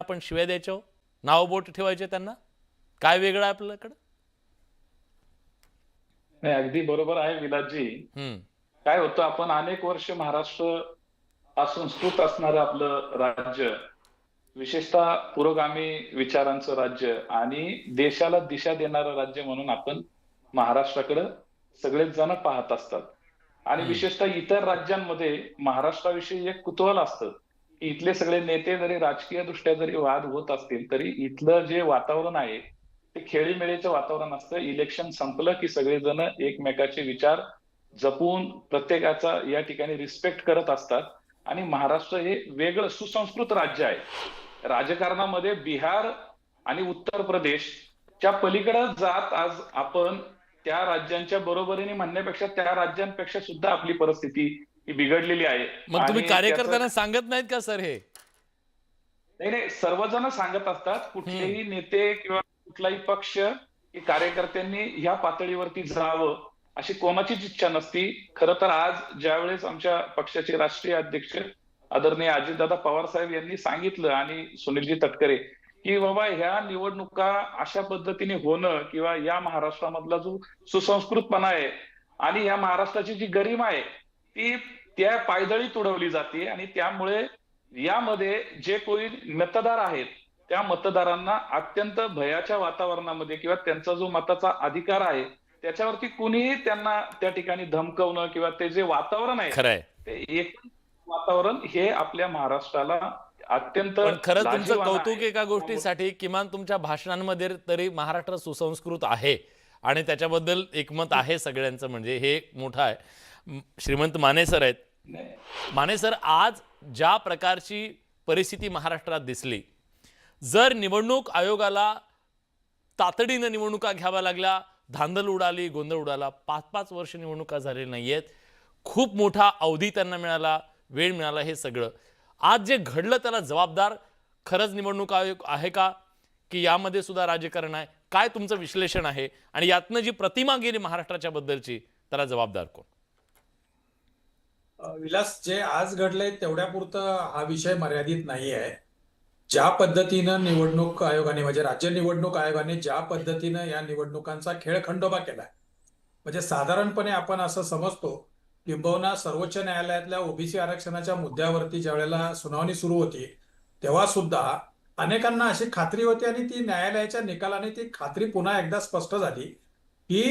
आपण शिव्या द्यायचो, नाव बोट ठेवायचे त्यांना? काय वेगळं आहे आपल्याकडे? नाही, अगदी बरोबर आहे विलासजी. काय होतं, आपण अनेक वर्ष महाराष्ट्र असंस्कृत असणारं आपलं राज्य, विशेषतः पुरोगामी विचारांचं राज्य आणि देशाला दिशा देणारं राज्य म्हणून आपण महाराष्ट्राकडे सगळेच जण पाहत असतात. आणि विशेषतः इतर राज्यांमध्ये महाराष्ट्राविषयी एक कुतूहल असतं की इथले सगळे नेते जरी राजकीय दृष्ट्या जरी वाद होत असतील तरी इथलं जे वातावरण आहे ते खेळीमेळीचं वातावरण असतं. इलेक्शन संपलं की सगळेजण एकमेकाचे विचार जपून प्रत्येकाचा या ठिकाणी रिस्पेक्ट करत असतात. आणि महाराष्ट्र हे वेगळं सुसंस्कृत राज्य आहे. राजकारणामध्ये बिहार आणि उत्तर प्रदेशच्या पलीकडे जात आज आपण त्या राज्यांच्या बरोबरीने म्हणण्यापेक्षा त्या राज्यांपेक्षा सुद्धा आपली परिस्थिती ही बिघडलेली आहे. मग तुम्ही आणि कार्यकर्त्यांना सांगत नाहीत का सर हे? नाही नाही, सर्वजण सांगत असतात. कुठलेही नेते किंवा कुठलाही पक्ष की कार्यकर्त्यांनी ह्या पातळीवरती जावं अशी कोणाचीच इच्छा नसती. खरं तर आज ज्यावेळेस आमच्या पक्षाचे राष्ट्रीय अध्यक्ष आदरणीय अजितदादा पवार साहेब यांनी सांगितलं आणि सुनीलजी तटकरे की बाबा ह्या निवडणुका अशा पद्धतीने होणं किंवा या महाराष्ट्रामधला जो सुसंस्कृतपणा आहे आणि या महाराष्ट्राची जी गरिमा आहे ती त्या पायदळी तुडवली जाते. आणि त्यामुळे यामध्ये जे कोणी मतदार आहेत त्या मतदारांना अत्यंत भयाच्या वातावरणामध्ये किंवा त्यांचा जो मताचा अधिकार आहे त्याच्यावरती कुणीही त्यांना त्या ठिकाणी धमकवणं किंवा ते जे वातावरण आहे ते एक वातावरण हे आपल्या महाराष्ट्राला अत्यंत पण खरं तुमचं लाजिरवाणं कौतुक आहे. एका गोष्टीसाठी, किमान तुमच्या भाषणांमध्ये तरी महाराष्ट्र सुसंस्कृत आहे आणि त्याच्याबद्दल एकमत आहे सगळ्यांचं, म्हणजे हे एक मोठं आहे. श्रीमंत माने सर आहेत. माने सर, आज ज्या प्रकारची परिस्थिती महाराष्ट्रात दिसली, जर निवडणूक आयोगाला तातडीनं निवडणुका घ्याव्या लागल्या, धांदल उडाली, गोंधळ उडाला, 5-5 वर्ष निवडणुका झालेल्या नाहीयेत, खूप मोठा अवधी त्यांना मिळाला, वेळ मिळाला, हे सगळं आज जे घडलं त्याला जबाबदार खरंच निवडणूक आयोग आहे का, की यामध्ये सुद्धा राजकारण आहे? काय तुमचं विश्लेषण आहे? आणि यातनं जी प्रतिमा गेली महाराष्ट्राच्या बद्दलची त्याला जबाबदार कोण? विलास, जे आज घडलंय तेवढ्यापुरतं हा विषय मर्यादित नाही आहे. ज्या पद्धतीनं निवडणूक आयोगाने म्हणजे राज्य निवडणूक आयोगाने ज्या पद्धतीनं या निवडणुकांचा खेळखंडोबा केलाय, म्हणजे साधारणपणे आपण असं समजतो, किंबहुना सर्वोच्च न्यायालयातल्या ओबीसी आरक्षणाच्या मुद्द्यावरती ज्या वेळेला सुनावणी सुरू होती तेव्हा सुद्धा अनेकांना अशी खात्री होती आणि ती न्यायालयाच्या निकालाने ती खात्री पुन्हा एकदा स्पष्ट झाली की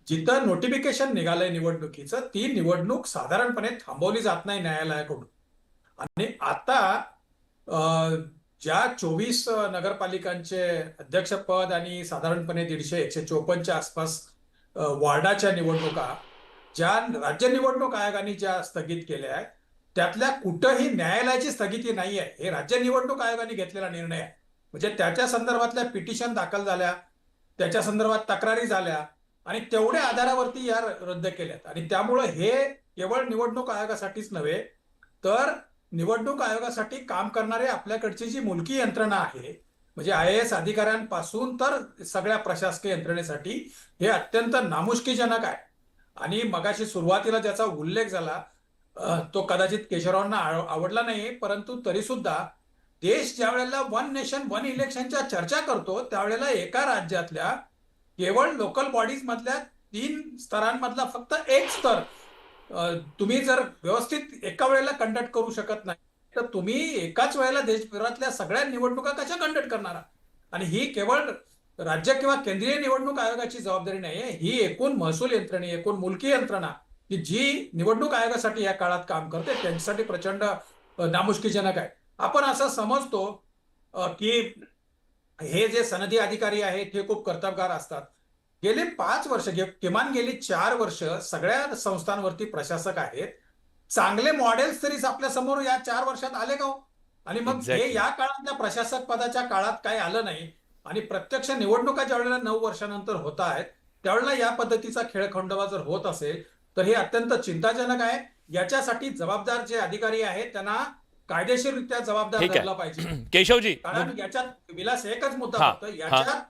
जिथं नोटिफिकेशन निघालंय निवडणुकीचं ती निवडणूक साधारणपणे थांबवली जात नाही न्यायालयाकडून. आणि आता ज्या 24 नगरपालिकांचे अध्यक्षपद आणि साधारणपणे 150-154च्या आसपास वॉर्डाच्या निवडणुका ज्या राज्य निवडणूक आयोगाने ज्या स्थगित केल्या आहेत त्यातल्या कुठंही न्यायालयाची स्थगिती नाही आहे. हे राज्य निवडणूक आयोगाने घेतलेला निर्णय आहे. म्हणजे त्याच्या संदर्भातल्या पिटिशन दाखल झाल्या, त्याच्या संदर्भात तक्रारी झाल्या आणि तेवढ्या आधारावरती या रद्द केल्यात. आणि त्यामुळं हे केवळ निवडणूक आयोगासाठीच नव्हे तर निवडणूक आयोगासाठी काम करणारे आपल्याकडची जी मुलकी यंत्रणा आहे, म्हणजे IAS अधिकाऱ्यांपासून तर सगळ्या प्रशासकीय यंत्रणेसाठी हे अत्यंत नामुष्कीजनक आहे. आणि मगाशी सुरुवातीला ज्याचा उल्लेख झाला तो कदाचित केशवरावांना आवडला नाही, परंतु तरी सुद्धा देश ज्या वेळेला 1 नेशन 1 इलेक्शनच्या चर्चा करतो त्यावेळेला एका राज्यातल्या केवळ लोकल बॉडीज मधल्या 3 स्तरांमधला फक्त एक स्तर तुम्ही जर व्यवस्थित एका वेळेला कंडक्ट करू शकत नाही तर तुम्ही एकाच वेळेला देशभरातल्या सगळ्या निवडणुका कशा कंडक्ट करणार? आणि ही केवळ राज्य किंवा केंद्रीय निवडणूक आयोगाची जबाबदारी नाहीये, ही एकूण महसूल यंत्रणा, एकूण मुलकी यंत्रणा की जी निवडणूक आयोगासाठी या काळात काम करते त्यांच्यासाठी प्रचंड नामुष्कीजनक आहे. आपण असं समजतो की हे जे सनदी अधिकारी आहेत हे खूप कर्तबगार असतात. गेले 5 वर्ष किमान गेली 4 वर्ष सगळ्या संस्थांवरती प्रशासक आहेत. चांगले मॉडेल्स तरी आपल्या समोर या 4 वर्षात आले का? आणि मग हे या काळातल्या प्रशासक पदाच्या काळात काही आलं नाही. आणि प्रत्यक्ष निवडणुका ज्या वेळेला 9 वर्षानंतर होत आहेत त्यावेळेला या पद्धतीचा खेळखंडोबा जर होत असेल तर हे अत्यंत चिंताजनक आहे. याच्यासाठी जबाबदार जे अधिकारी आहेत त्यांना कायदेशीररित्या जबाबदार धरला पाहिजे. केशवजी, कारण याच्यात विलास एकच मुद्दा होता, याच्यात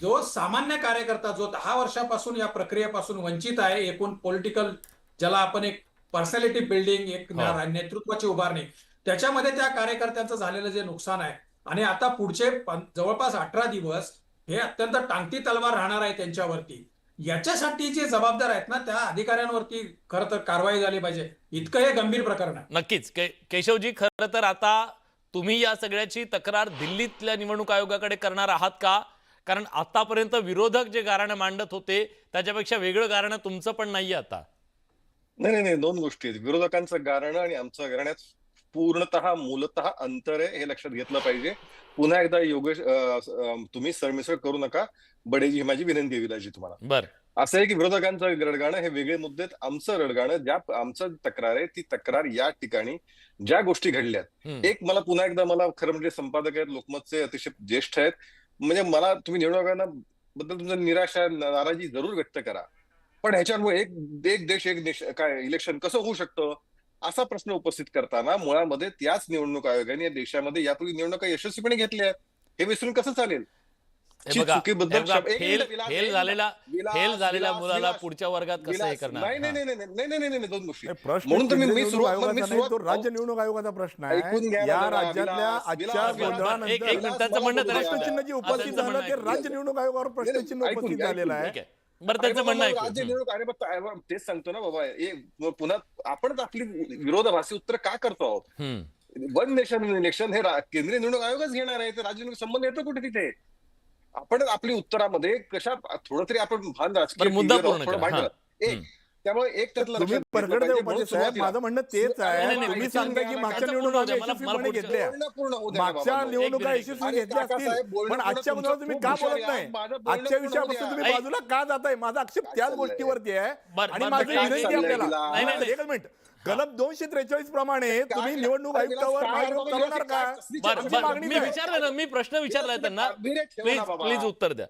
जो सामान्य कार्यकर्ता जो 10 वर्षापासून या प्रक्रियेपासून वंचित आहे, एकूण पॉलिटिकल ज्याला आपण एक पर्सनॅलिटी बिल्डिंग, एक नेतृत्वाची उभारणी, त्याच्यामध्ये त्या कार्यकर्त्यांचं झालेलं जे नुकसान आहे आणि आता पुढचे जवळपास 18 दिवस हे अत्यंत टांगती तलवार राहणार आहे त्यांच्यावरती. याच्यासाठी जे जबाबदार आहेत ना त्या अधिकाऱ्यांवरती खरं तर कारवाई झाली पाहिजे. इतकं हे गंभीर प्रकरण आहे. नक्कीच केशवजी, खरं तर आता तुम्ही या सगळ्याची तक्रार दिल्लीतल्या निवडणूक आयोगाकडे करणार आहात का? कारण आतापर्यंत विरोधक जे गाऱ्हाणं मांडत होते त्याच्यापेक्षा वेगळं गाऱ्हाणं तुमचं पण नाहीये आता. नाही, दोन गोष्टी आहेत. विरोधकांचं गाऱ्हाणं आणि आमचं गाऱ्हाण्यात मूलतः अंतर आहे, हे लक्षात घेतलं पाहिजे. पुन्हा एकदा योगेश, तुम्ही सरमिसळ करू नका. बडेजी, ही माझी विनंती आहे विलाजी तुम्हाला. बर, असं आहे की विरोधकांचं रडगाणं हे वेगळे मुद्दे आहेत. आमचं रडगाणं, आमचं तक्रार आहे, ती तक्रार या ठिकाणी ज्या गोष्टी घडल्यात. एक मला पुन्हा एकदा, मला खरं म्हणजे संपादक आहेत, लोकमतचे अतिशय ज्येष्ठ आहेत, म्हणजे मला तुम्ही निवडणुकांना बद्दल तुमचं निराशा, नाराजी जरूर व्यक्त करा, पण ह्याच्यामुळे एक देश एक देश काय इलेक्शन कसं होऊ शकतं असा प्रश्न उपस्थित करताना मुळामध्ये त्याच निवडणूक आयोगाने या देशामध्ये यापूर्वी निवडणुका यशस्वीपणे घेतल्या आहेत, हे विसरून कसं चालेल? हे बघा, चुकीबद्दल फेल झालेल्या मुलाला पुढच्या वर्गात कसं हे करणार? नाही, दोन गोष्टी. प्रश्न म्हणून तर मी केंद्रीय निवडणूक सुरुवात आयोगाचा नाही, तो राज्य निवडणूक आयोगाचा प्रश्न ऐकून घ्या आहे. या मला, राज्यातल्या विलास, आजच्या विलास, गोंधळानंतर एक मिनिट, त्यांचं म्हणणं तर ऐका. प्रश्नचिन्ह जे उपस्थित त्यांचं म्हणणं झालं ते ऐका. राज्य निवडणूक आयोगावर प्रश्नचिन्ह ऐकून उपस्थित घ्या, झालेलं आहे. ठीक आहे, बरं, त्यांचं म्हणणं राज्य ऐकू. निवडणूक, अरे बघ, तेच सांगतो ना बाबा, पुन्हा आपणच आपली विरोधाभासी उत्तर का करतो आहोत? वन नेशन इलेक्शन हे केंद्रीय निवडणूक आयोगच घेणार आहे, तर राज्य निवडणूक संबंध येतो कुठे तिथे? आपण आपली उत्तरामध्ये कशा थोडं तरी आपण भान राजकीय मुद्दा टीव्हीवर पूर्ण थोडं करा. भांडलं. त्यामुळे एक त्यातलं तुम्ही लक्षात घेतलं परगडदेव पाहिजे. पाटील म्हणून साहेब, सुरुवातीला- माझं म्हणणं तेच आहे. नाही, नाही, तुम्ही नाही, सांगता की नाही, मागच्या नाही, निवडणुका मला यशस्वीपणे पुढचं- घेतल्या, पूर्ण होऊ द्या ना मागच्या बाबा. निवडणुका एक यशस्वी अरे घेतल्या काका साहेब, असतील, बोलणं पण आजच्या तुमचं मुद्द्यावर तुम्ही खूप का हुशार बोलत आहे. नाही? माझं बोलणं आजच्या पूर्ण विषयापासून होऊ तुम्ही द्या. बाजूला का जाताय? माझा आक्षेप काय त्याच चाललंय? गोष्टीवरती आहे. बरं, आणि बरं, माझी काय विनंती चाललंय आपल्याला, विलास? नाही, एकच मिनिट, कलम 243 प्रमाणे तुम्ही निवडणूक आयुक्तावर महाभियोग करणार का? बरं, आमची बरं, मागणी मी आहे. विचारलं ना, मी प्रश्न विचारलाय त्यांना, प्लीज उत्तर द्या.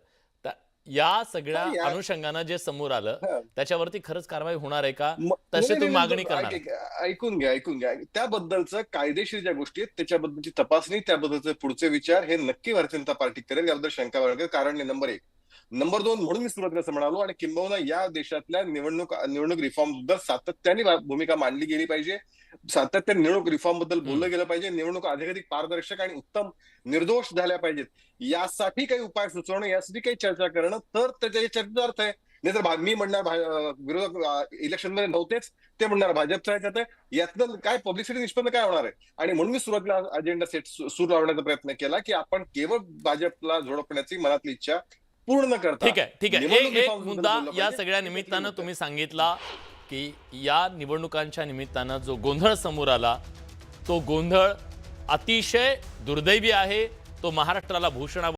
या सगळ्या अनुषंगानं जे समोर आलं त्याच्यावरती खरंच कारवाई होणार आहे का? तशी तुम्ही मागणी करणार? ऐकून घ्या. त्याबद्दलचं कायदेशीर ज्या गोष्टी आहेत त्याच्याबद्दलची तपासणी, त्याबद्दलचे पुढचे विचार हे नक्की भारतीय जनता पार्टी करेल, याबद्दल शंका बाळगेल. कारण नंबर 1. नंबर 2, म्हणून मी सुरुवातीला असं म्हणालो, आणि किंबहुना या देशातल्या निवडणूक रिफॉर्म बद्दल सातत्याने भूमिका मांडली गेली पाहिजे, सातत्याने निवडणूक रिफॉर्म बद्दल बोललं गेलं पाहिजे, निवडणूक अधिकाधिक पारदर्शक आणि उत्तम निर्दोष झाल्या पाहिजेत. यासाठी काही उपाय सुचवणं, यासाठी काही चर्चा करणं, तर त्याच्या चर्चेचा अर्थ आहे. नाहीतर मी म्हणणार विरोधक इलेक्शन मध्ये नव्हतेच, ते म्हणणार भाजपचा याच्यात आहे, यातनं काय पब्लिसिटी निष्पन्न काय होणार आहे? आणि म्हणून मी सुरुवातीला अजेंडा सेट सूर लावण्याचा प्रयत्न केला की आपण केवळ भाजपला झोडपण्याची मनातली इच्छा पूर्ण करता. ठीक आहे. एक मुद्दा या सगळ्या निमित्तानं तुम्ही सांगितला की या निवडणुकांच्या निमित्तानं जो गोंधळ समोर आला, तो गोंधळ अतिशय दुर्दैवी आहे, तो महाराष्ट्राला भूषणावर